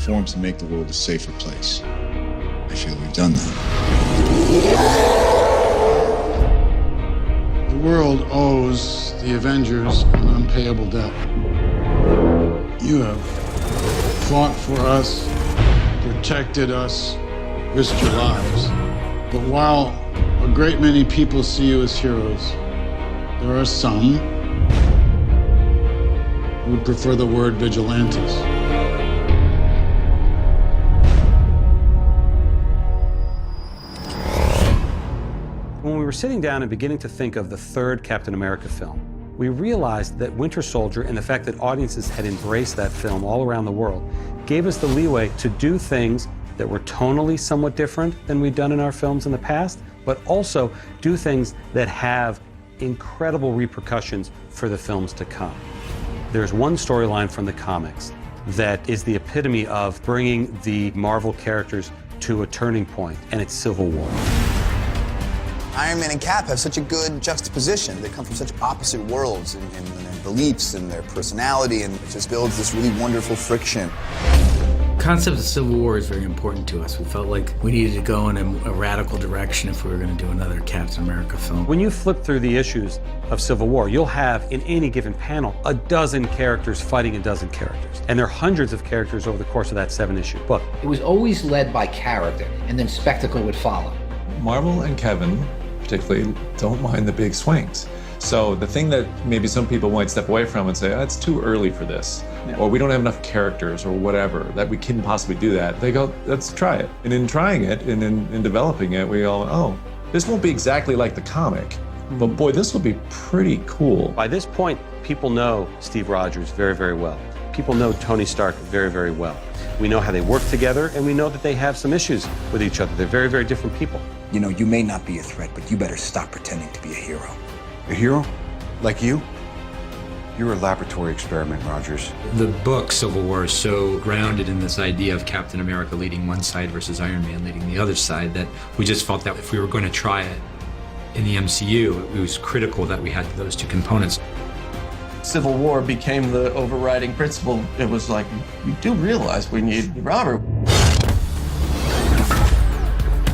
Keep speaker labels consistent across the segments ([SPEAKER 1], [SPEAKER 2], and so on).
[SPEAKER 1] reforms to make the world a safer place. I feel we've done that.
[SPEAKER 2] The world owes the Avengers an unpayable debt. You have fought for us, protected us, risked your lives. But while a great many people see you as heroes, there are some who would prefer the word vigilantes.
[SPEAKER 3] When we were sitting down and beginning to think of the third Captain America film, we realized that Winter Soldier and the fact that audiences had embraced that film all around the world gave us the leeway to do things that were tonally somewhat different than we'd done in our films in the past, but also do things that have incredible repercussions for the films to come. There's one storyline from the comics that is the epitome of bringing the Marvel characters to a turning point, and it's Civil War.
[SPEAKER 4] Iron Man and Cap have such a good juxtaposition. They come from such opposite worlds in their beliefs and their personality, and it just builds this really wonderful friction.
[SPEAKER 5] The concept of Civil War is very important to us. We felt like we needed to go in a radical direction if we were going to do another Captain America film.
[SPEAKER 3] When you flip through the issues of Civil War, you'll have, in any given panel, a dozen characters fighting a dozen characters. And there are hundreds of characters over the course of that 7-issue book.
[SPEAKER 6] It was always led by character, and then spectacle would follow.
[SPEAKER 7] Marvel and Kevin, particularly, don't mind the big swings. So the thing that maybe some people might step away from and say, oh, it's too early for this, or we don't have enough characters, or whatever, that we couldn't possibly do that, they go, let's try it. And in trying it, and in developing it, we all, oh, this won't be exactly like the comic, but boy, this will be pretty cool.
[SPEAKER 3] By this point, people know Steve Rogers very, very well. People know Tony Stark very, very well. We know how they work together, and we know that they have some issues with each other. They're very, very different people.
[SPEAKER 8] You know, you may not be a threat, but you better stop pretending to be a hero. A hero? Like you? You're a laboratory experiment, Rogers.
[SPEAKER 5] The book, Civil War, is so grounded in this idea of Captain America leading one side versus Iron Man leading the other side that we just felt that if we were going to try it in the MCU, it was critical that we had those two components.
[SPEAKER 9] Civil War became the overriding principle. It was like, we do realize we need Robert.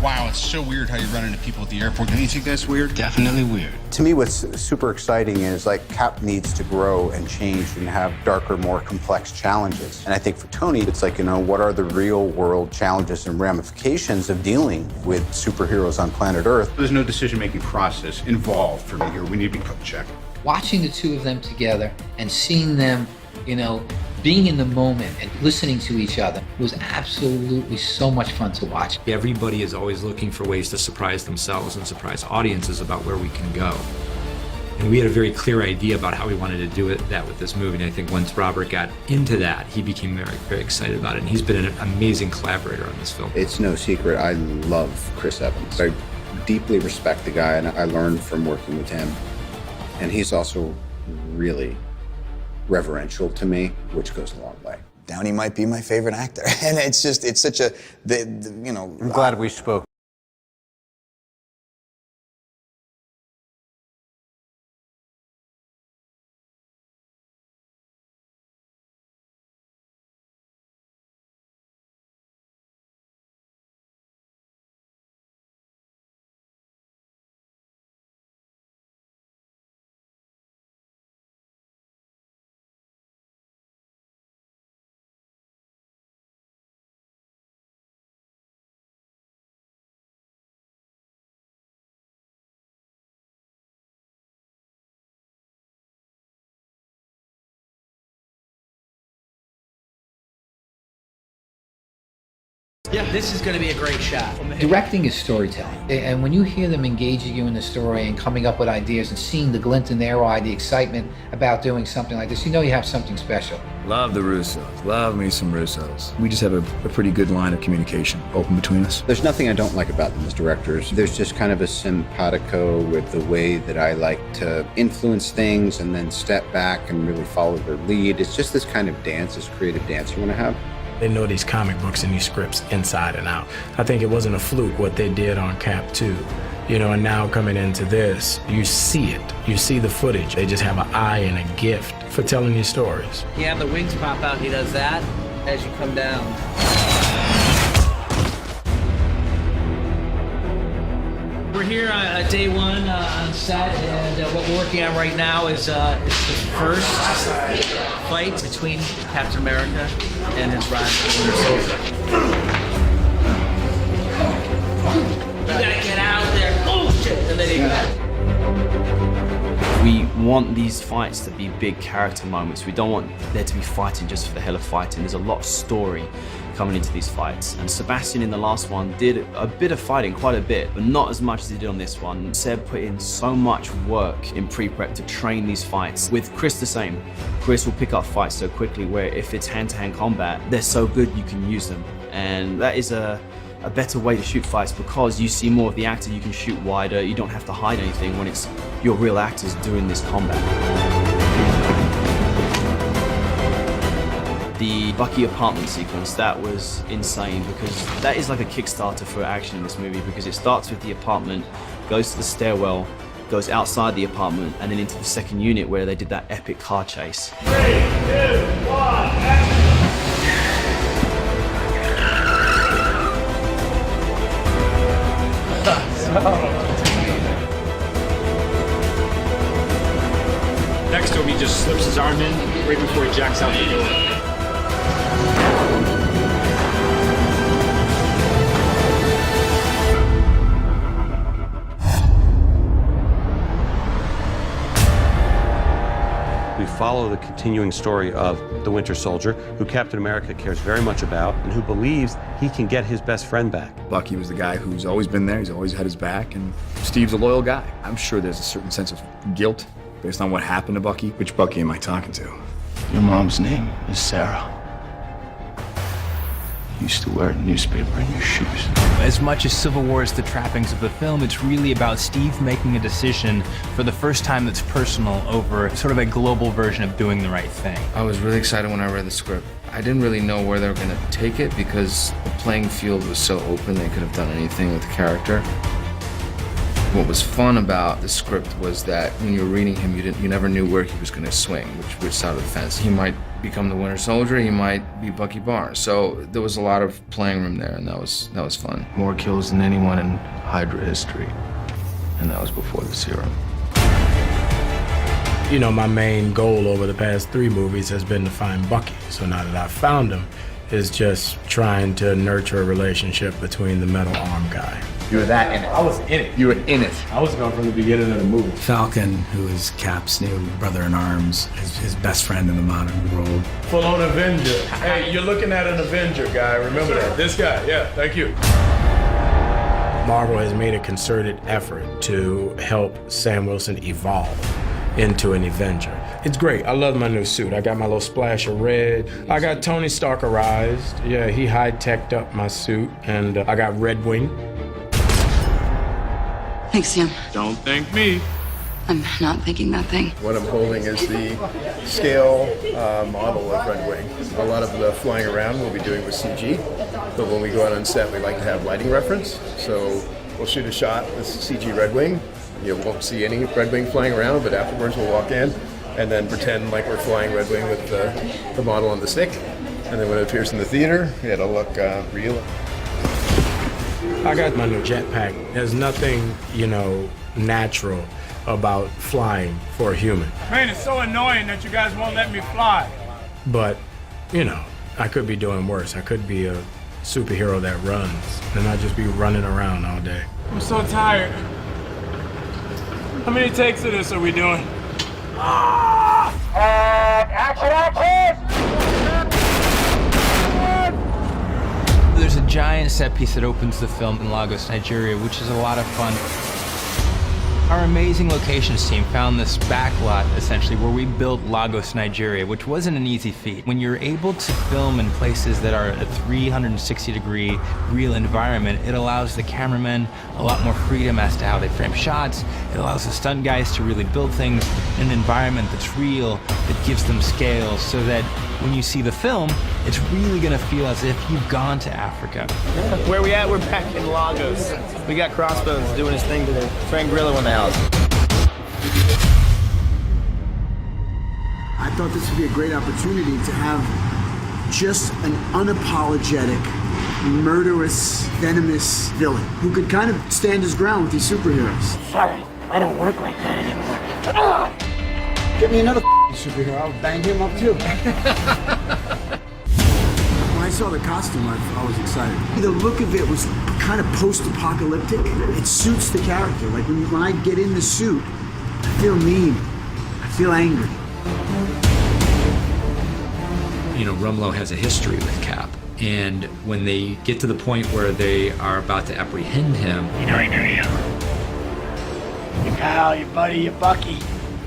[SPEAKER 10] Wow, it's so weird how you run into people at the airport. Don't you think that's weird?
[SPEAKER 6] Definitely weird.
[SPEAKER 8] To me, what's super exciting is like Cap needs to grow and change and have darker, more complex challenges. And I think for Tony, it's like, you know, what are the real world challenges and ramifications of dealing with superheroes on planet Earth?
[SPEAKER 10] There's no decision-making process involved for me here. We need to be put in check.
[SPEAKER 6] Watching the two of them together and seeing them, you know, being in the moment and listening to each other was absolutely so much fun to watch.
[SPEAKER 5] Everybody is always looking for ways to surprise themselves and surprise audiences about where we can go. And we had a very clear idea about how we wanted to do that with this movie. And I think once Robert got into that, he became very, very excited about it. And he's been an amazing collaborator on this film.
[SPEAKER 8] It's no secret, I love Chris Evans. I deeply respect the guy, and I learned from working with him. And he's also really reverential to me, which goes a long way.
[SPEAKER 4] Downey might be my favorite actor. And it's just, it's such a, you know.
[SPEAKER 8] I'm glad we spoke.
[SPEAKER 6] Yeah, this is going to be a great shot. Directing is storytelling. And when you hear them engaging you in the story and coming up with ideas and seeing the glint in their eye, the excitement about doing something like this, you know you have something special.
[SPEAKER 11] Love the Russos. Love me some Russos. We just have a pretty good line of communication open between us.
[SPEAKER 8] There's nothing I don't like about them as directors. There's just kind of a simpatico with the way that I like to influence things and then step back and really follow their lead. It's just this kind of dance, this creative dance you want to have.
[SPEAKER 12] They know these comic books and these scripts inside and out. I think it wasn't a fluke what they did on Cap 2. You know, and now coming into this, you see it. You see the footage. They just have an eye and a gift for telling these stories.
[SPEAKER 13] You have the wings pop out, he does that. as you come down. We're here on day one on set, and what we're working on right now is the first fight between Captain America and his rival, Winter Soldier. You gotta get out there. Oh shit! And then he got.
[SPEAKER 14] We want these fights to be big character moments. We don't want there to be fighting just for the hell of fighting. There's a lot of story coming into these fights. And Sebastian in the last one did a bit of fighting, quite a bit, but not as much as he did on this one. Seb put in so much work in pre-prep to train these fights. With Chris the same. Chris will pick up fights so quickly where if it's hand-to-hand combat, they're so good you can use them. And that is a better way to shoot fights because you see more of the actor, you can shoot wider, you don't have to hide anything when it's your real actors doing this combat. The Bucky apartment sequence, that was insane because that is like a Kickstarter for action in this movie because it starts with the apartment, goes to the stairwell, goes outside the apartment, and then into the second unit where they did that epic car chase.
[SPEAKER 15] 3, 2, 1, action!
[SPEAKER 16] Next, Toby just slips his arm in right before he jacks out the door.
[SPEAKER 3] We follow the continuing story of the Winter Soldier, who Captain America cares very much about and who believes he can get his best friend back.
[SPEAKER 11] Bucky was the guy who's always been there, he's always had his back, and Steve's a loyal guy. I'm sure there's a certain sense of guilt based on what happened to Bucky. Which Bucky am I talking to?
[SPEAKER 17] Your mom's name is Sarah. You used to wear a newspaper in your shoes.
[SPEAKER 18] As much as Civil War is the trappings of the film, it's really about Steve making a decision for the first time that's personal over sort of a global version of doing the right thing.
[SPEAKER 19] I was really excited when I read the script. I didn't really know where they were going to take it because the playing field was so open, they could have done anything with the character. What was fun about the script was that when you were reading him, you never knew where he was going to swing, which side of the fence. He might become the Winter Soldier, he might be Bucky Barnes. So there was a lot of playing room there, and that was fun. More kills than anyone in Hydra history, and that was before the serum.
[SPEAKER 12] You know, my main goal over the past 3 movies has been to find Bucky. So now that I've found him, is just trying to nurture a relationship between the metal arm guy.
[SPEAKER 11] You were that in it. I was in it. You were in it.
[SPEAKER 12] I was going from the beginning of the movie.
[SPEAKER 11] Falcon, who is Cap's new brother-in-arms, his best friend in the modern world.
[SPEAKER 12] Full-on Avenger. Hey, you're looking at an Avenger guy. Remember that. This guy. Yeah, thank you. Marvel has made a concerted effort to help Sam Wilson evolve into an Avenger. It's great. I love my new suit. I got my little splash of red. I got Tony Starkerized. Yeah, he high-teched up my suit. And I got Red Wing.
[SPEAKER 20] Thanks, Sam.
[SPEAKER 12] Don't thank me.
[SPEAKER 20] I'm not thinking that thing.
[SPEAKER 21] What I'm holding is the scale model of Red Wing. A lot of the flying around we'll be doing with CG, but when we go out on set, we like to have lighting reference. So we'll shoot a shot with CG Red Wing. You won't see any Red Wing flying around, but afterwards we'll walk in and then pretend like we're flying Red Wing with the model on the stick. And then when it appears in the theater, it'll look real.
[SPEAKER 12] I got my new jetpack. There's nothing, you know, natural about flying for a human.
[SPEAKER 15] Man, it's so annoying that you guys won't let me fly.
[SPEAKER 12] But, you know, I could be doing worse. I could be a superhero that runs, and I'd just be running around all day.
[SPEAKER 15] I'm so tired. How many takes of this are we doing? Action!
[SPEAKER 18] There's a giant set piece that opens the film in Lagos, Nigeria, which is a lot of fun. Our amazing locations team found this back lot, essentially, where we built Lagos, Nigeria, which wasn't an easy feat. When you're able to film in places that are a 360-degree real environment, it allows the cameramen a lot more freedom as to how they frame shots. It allows the stunt guys to really build things in an environment that's real, that gives them scale, so that when you see the film, it's really gonna feel as if you've gone to Africa.
[SPEAKER 9] Where we at? We're back in Lagos. We got Crossbones doing his thing today. Frank Grillo in the house.
[SPEAKER 22] I thought this would be a great opportunity to have
[SPEAKER 1] just an unapologetic, murderous, venomous villain who could kind of stand his ground with these superheroes.
[SPEAKER 22] Sorry, I don't work like that anymore.
[SPEAKER 1] Get me another superhero, I'll bang him up too. When I saw the costume, I was excited. The look of it was kind of post-apocalyptic. It suits the character. Like when I get in the suit, I feel mean. I feel angry.
[SPEAKER 5] You know, Rumlow has a history with Cap. And when they get to the point where they are about to apprehend him,
[SPEAKER 22] You know I know you. Your pal, your buddy, your Bucky.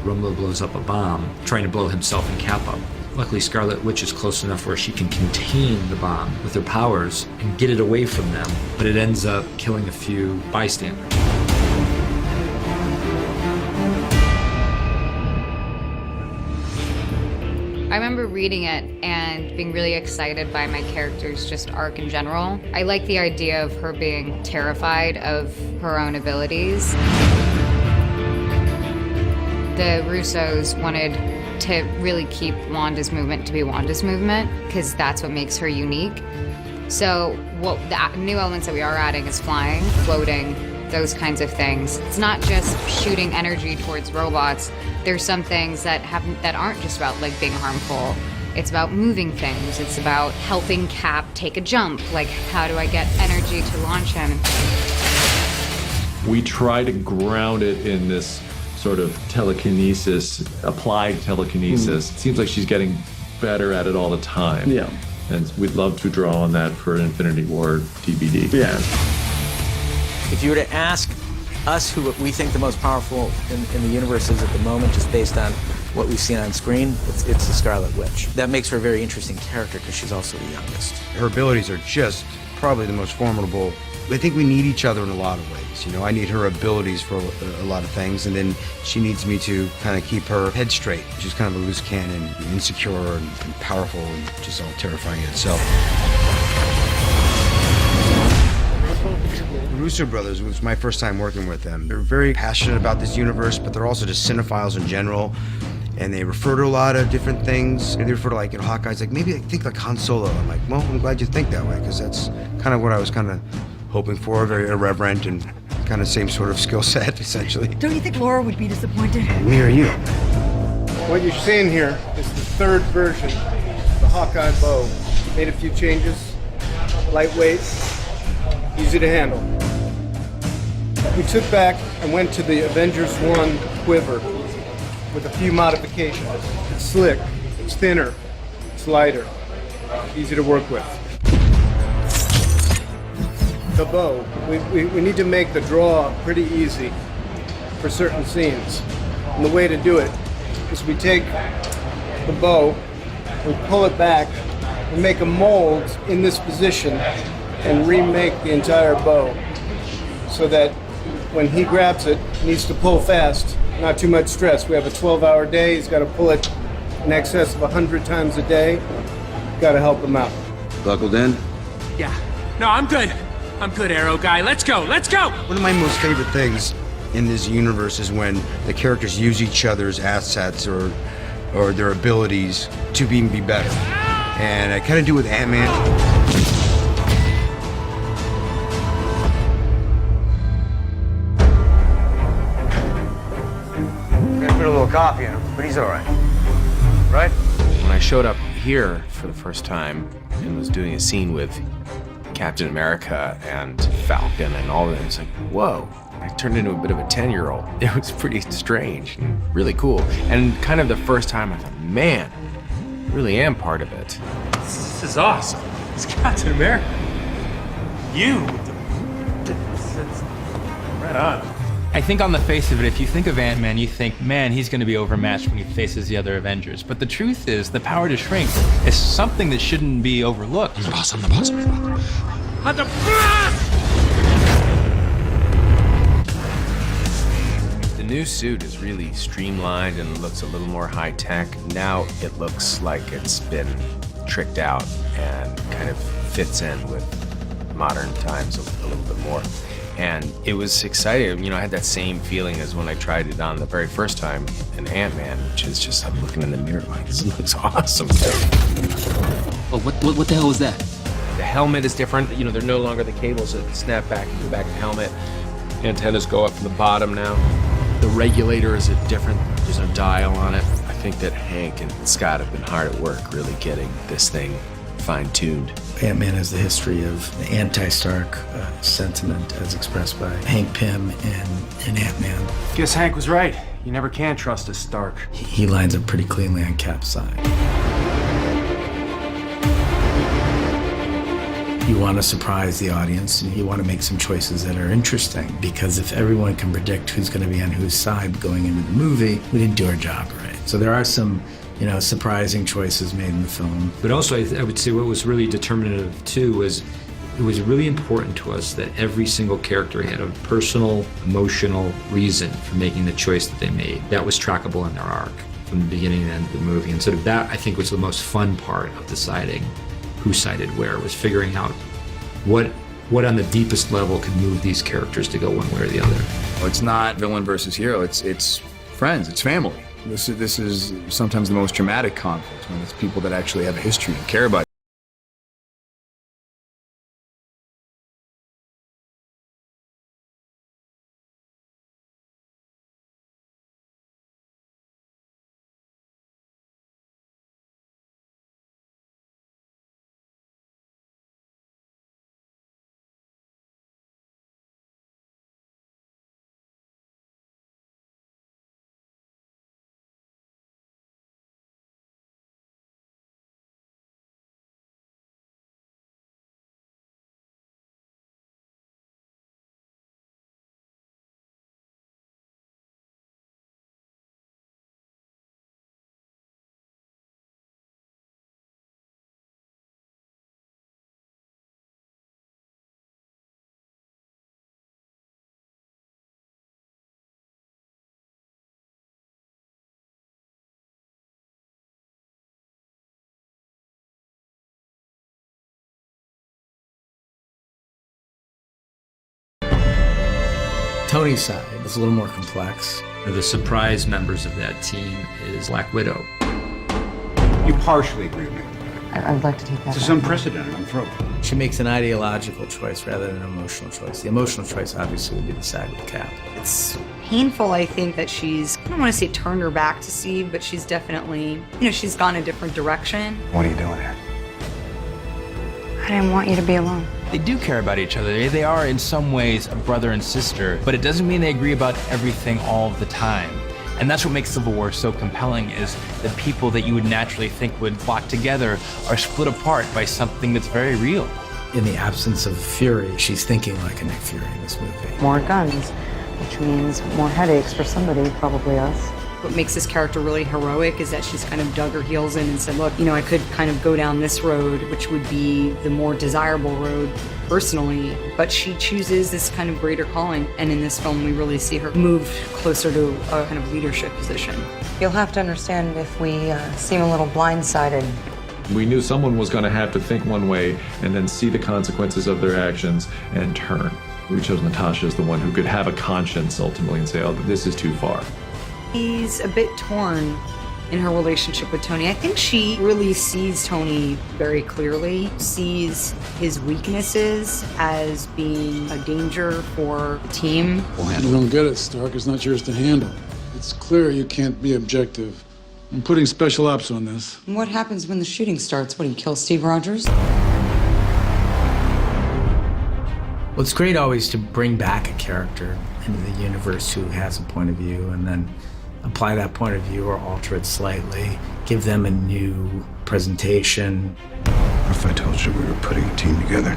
[SPEAKER 5] Rumlow blows up a bomb, trying to blow himself and Cap up. Luckily, Scarlet Witch is close enough where she can contain the bomb with her powers and get it away from them, but it ends up killing a few bystanders.
[SPEAKER 23] I remember reading it and being really excited by my character's just arc in general. I like the idea of her being terrified of her own abilities. The Russos wanted to really keep Wanda's movement to be Wanda's movement because that's what makes her unique. So what the new elements that we are adding is flying, floating, those kinds of things. It's not just shooting energy towards robots. There's some things that aren't just about like being harmful. It's about moving things. It's about helping Cap take a jump. Like, how do I get energy to launch him?
[SPEAKER 7] We try to ground it in this sort of telekinesis, applied telekinesis. It seems like she's getting better at it all the time.
[SPEAKER 9] Yeah.
[SPEAKER 7] And we'd love to draw on that for an Infinity War DVD.
[SPEAKER 9] Yeah.
[SPEAKER 24] If you were to ask us who we think the most powerful in the universe is at the moment, just based on what we've seen on screen, it's the Scarlet Witch. That makes her a very interesting character because she's also the youngest.
[SPEAKER 25] Her abilities are just probably the most formidable. I think we need each other in a lot of ways. You know, I need her abilities for a lot of things, and then she needs me to kind of keep her head straight. She's kind of a loose cannon, insecure and powerful and just all terrifying in itself. The Russo brothers was my first time working with them. They're very passionate about this universe, but they're also just cinephiles in general. And they refer to a lot of different things. And they refer to, like, Hawkeye's like, maybe think like Han Solo. I'm like, well, I'm glad you think that way, because that's kind of what I was kind of hoping for, very irreverent and kind of same sort of skill set, essentially.
[SPEAKER 26] Don't you think Laura would be disappointed?
[SPEAKER 25] Me or you?
[SPEAKER 21] What you're seeing here is the third version, the Hawkeye bow. Made a few changes, lightweight, easy to handle. We took back and went to the Avengers 1 quiver with a few modifications. It's slick, it's thinner, it's lighter, easy to work with. The bow, we need to make the draw pretty easy for certain scenes. And the way to do it is we take the bow, we pull it back, we make a mold in this position and remake the entire bow so that when he grabs it, he needs to pull fast, not too much stress. We have a 12-hour day, he's got to pull it in excess of 100 times a day. Got to help him out.
[SPEAKER 25] Buckled in?
[SPEAKER 15] Yeah. No, I'm good. I'm good, Arrow guy. Let's go. Let's go.
[SPEAKER 25] One of my most favorite things in this universe is when the characters use each other's assets or their abilities to be better. And I kind of do with Ant-Man. Put a little coffee in him, but he's all right. Right?
[SPEAKER 19] When I showed up here for the first time and was doing a scene with Captain America and Falcon and all of that, it's like, whoa. I turned into a bit of a 10-year-old. It was pretty strange and really cool. And kind of the first time I thought, man, I really am part of it.
[SPEAKER 15] This is awesome. It's Captain America. You. Right on.
[SPEAKER 18] I think on the face of it, if you think of Ant-Man, you think, man, he's going to be overmatched when he faces the other Avengers. But the truth is, the power to shrink is something that shouldn't be overlooked.
[SPEAKER 15] I'm the boss, I'm the boss, I'm the boss. I'm the boss!
[SPEAKER 19] The new suit is really streamlined and looks a little more high-tech. Now it looks like it's been tricked out and kind of fits in with modern times a little bit more. And it was exciting. You know, I had that same feeling as when I tried it on the very first time in Ant-Man, which is just, I'm looking in the mirror like, this looks awesome.
[SPEAKER 2] Oh, what the hell was that?
[SPEAKER 4] The helmet is different. You know, they're no longer the cables that snap back into the back of the helmet. Antennas go up from the bottom now. The regulator is different. There's no dial on it. I think that Hank and Scott have been hard at work really getting this thing fine-tuned.
[SPEAKER 6] Ant-Man has the history of the anti-Stark sentiment as expressed by Hank Pym and Ant-Man.
[SPEAKER 15] Guess Hank was right. You never can trust a Stark.
[SPEAKER 6] He lines up pretty cleanly on Cap's side. You want to surprise the audience, and you want to make some choices that are interesting, because if everyone can predict who's going to be on whose side going into the movie, we didn't do our job right. So there are some, surprising choices made in the film.
[SPEAKER 5] But also, I would say what was really determinative too was it was really important to us that every single character had a personal, emotional reason for making the choice that they made. That was trackable in their arc from the beginning and end of the movie. And sort of that, I think, was the most fun part of deciding who sided where, was figuring out what on the deepest level could move these characters to go one way or the other.
[SPEAKER 11] Well, it's not villain versus hero, it's friends, it's family. This is sometimes the most dramatic conflict, when it's people that actually have a history and care about
[SPEAKER 6] Tony's side is a little more complex.
[SPEAKER 5] The surprise members of that team is Black Widow.
[SPEAKER 2] You partially agree with me.
[SPEAKER 20] I'd like to take that.
[SPEAKER 2] This is unprecedented. I'm thrilled.
[SPEAKER 6] She makes an ideological choice rather than an emotional choice. The emotional choice obviously would be the side with Cap.
[SPEAKER 26] It's painful, I think, that she's, I don't want to say turned her back to Steve, but she's definitely, she's gone a different direction.
[SPEAKER 2] What are you doing here?
[SPEAKER 20] I didn't want you to be alone.
[SPEAKER 18] They do care about each other. They are in some ways a brother and sister, but it doesn't mean they agree about everything all the time. And that's what makes Civil War so compelling, is the people that you would naturally think would flock together are split apart by something that's very real.
[SPEAKER 6] In the absence of Fury, she's thinking like a Nick Fury in this movie.
[SPEAKER 20] More guns, which means more headaches for somebody, probably us.
[SPEAKER 26] What makes this character really heroic is that she's kind of dug her heels in and said, look, I could kind of go down this road, which would be the more desirable road personally, but she chooses this kind of greater calling. And in this film, we really see her move closer to a kind of leadership position.
[SPEAKER 20] You'll have to understand if we seem a little blindsided.
[SPEAKER 7] We knew someone was going to have to think one way and then see the consequences of their actions and turn. We chose Natasha as the one who could have a conscience ultimately and say, oh, this is too far.
[SPEAKER 26] He's a bit torn in her relationship with Tony. I think she really sees Tony very clearly, sees his weaknesses as being a danger for the team.
[SPEAKER 8] You don't get it, Stark. It's not yours to handle. It's clear you can't be objective. I'm putting special ops on this.
[SPEAKER 20] What happens when the shooting starts? What, do you kill Steve Rogers?
[SPEAKER 6] Well, it's great always to bring back a character into the universe who has a point of view and then apply that point of view or alter it slightly, give them a new presentation.
[SPEAKER 17] What if I told you we were putting a team together?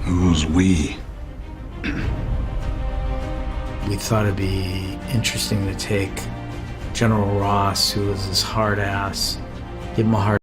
[SPEAKER 17] Who's we?
[SPEAKER 6] We thought it'd be interesting to take General Ross, who was this hard ass, give him a hard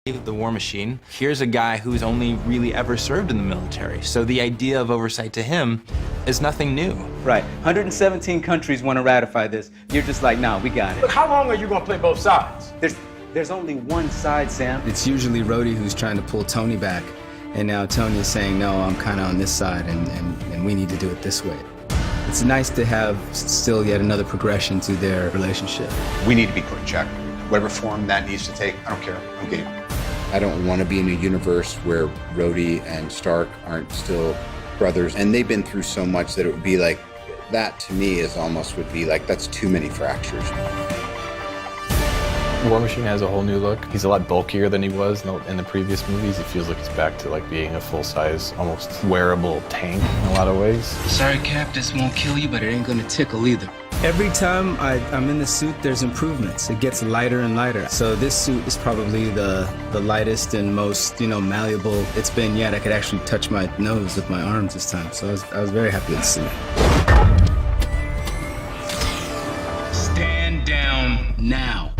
[SPEAKER 18] The War Machine. Here's a guy who's only really ever served in the military, so the idea of oversight to him is nothing new.
[SPEAKER 3] Right. 117 countries want to ratify this. You're just like, nah, we got it.
[SPEAKER 15] Look, how long are you gonna play both sides?
[SPEAKER 3] There's only one side, Sam.
[SPEAKER 6] It's usually Rhodey who's trying to pull Tony back, and now Tony is saying, no, I'm kind of on this side, and we need to do it this way. It's nice to have still yet another progression to their relationship.
[SPEAKER 2] We need to be put in check. Whatever form that needs to take, I don't care. I'm game.
[SPEAKER 10] I don't want to be in a universe where Rhodey and Stark aren't still brothers, and they've been through so much that it would be like, that to me is almost would be like, that's too many fractures.
[SPEAKER 12] War Machine has a whole new look. He's a lot bulkier than he was in the previous movies. It feels like he's back to like being a full-size, almost wearable tank in a lot of ways.
[SPEAKER 3] Sorry, Cap, this won't kill you, but it ain't gonna tickle either.
[SPEAKER 6] Every time I'm in the suit, there's improvements. It gets lighter and lighter. So this suit is probably the lightest and most, malleable it's been yet. I could actually touch my nose with my arms this time. So I was very happy with the suit.
[SPEAKER 3] Stand down now.